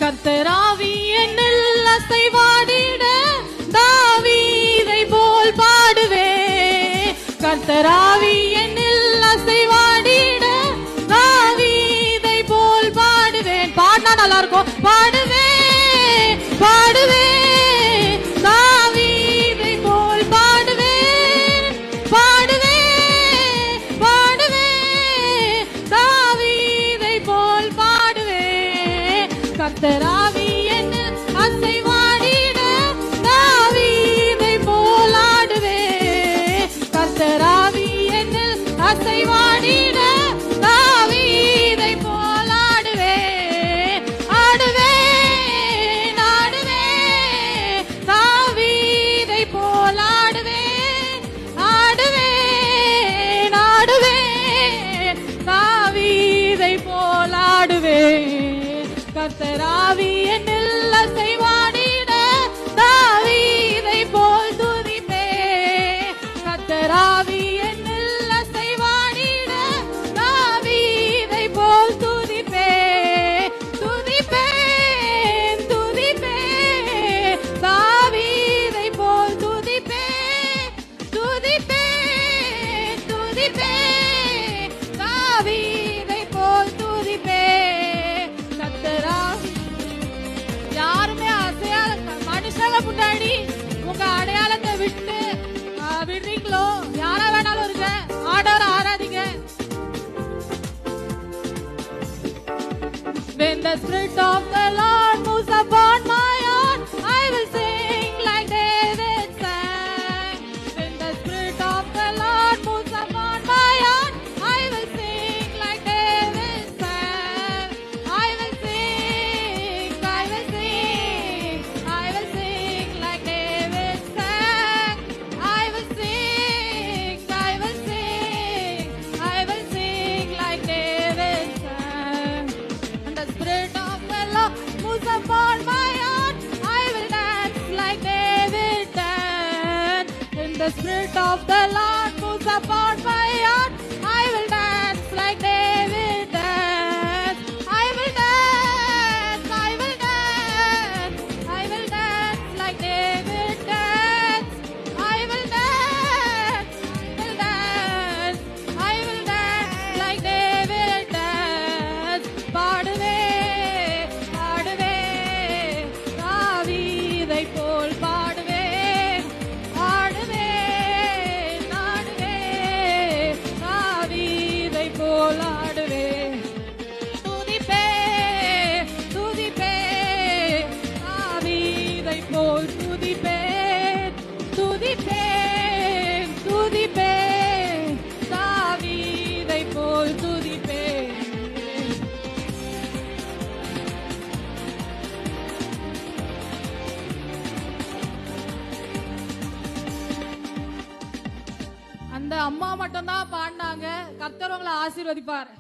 கர்த்தராவி என்னில் அசைவாடிட தாவீதை போல் பாடுவே. கர்த்தராவி என்னில் அசைவாடிட தாவீதை போல் பாடுவேன். பாடினா நல்லா இருக்கும். பாடுவே பாடுவே தாவீதை போல் பாடுவே. பாடுவே பாடுவே தாவீதை போல் பாடுவே. கர்த்தராவி என்னில் அசைவாடிட தாவீதை போல் ஆடுவே. கர்த்தராவி என்னில் அசைவாடிட தாவீதை போல் ஆடுவே. ஆடுவே ஆடுவே தாவீதை போல் ஆடுவே. ஆடுவே ஆடுவே தாவீதை போல் ஆடுவே. கர்த்தராவி என்னில் அசைவாடிட தாவீதை போல் துதிப்பே. கர்த்தராவி என்னில் அசைவாடிட தாவீதை போல் துதிப்பே. துதிப்பேன் துதிப்பேன் தாவீதை போல் துதிப்பே. துதிப்பேன் துதிப்பேன் தாவீதை போல் துதிப்பே. யாருமே அசையாத மனுஷங்க முன்னாடி உங்க அடையாளத்தை விட்டு விடுறீங்களோ? யாரா வேணாலும் இருக்க, ஆண்டவரை ஆராதிங்க. When the Spirit of the Lord moves upon my heart, I will sing like David sang. When the Spirit of the Lord moves upon my heart, I will sing like David sang. I will sing, I will sing, I will sing like David sang. I will sing, I will sing, I will sing like David sang. And the Spirit of the Lord moves upon my heart, I will dance like David danced. And the Spirit of the Lord moves upon my heart, I will dance like David danced. I will dance, I will dance, I will dance like David danced. I will dance, I will dance, I will dance like David danced. பாடுவே பாடுவே தாவீதை போல் பாடுவே. ஆடுவே ஆடுவே தாவீதை போல் ஆடுவே. துதிப்பே துதிப்பே தாவீதை போல் துதிப்பே. துதிப்பே துதிப்பே தாவீதை போல் துதிப்பே. அந்த அம்மா மட்டும் தான் பாடினாங்க. கர்த்தர் உங்களை ஆசீர்வதிப்பார்.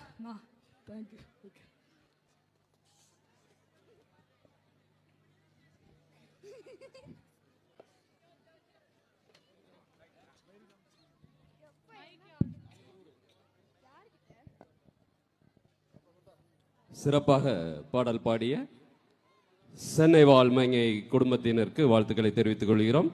சிறப்பாக பாடல் பாடிய சென்னை வாழ்மங்கை குடும்பத்தினருக்கு வாழ்த்துக்களை தெரிவித்துக் கொள்கிறோம்.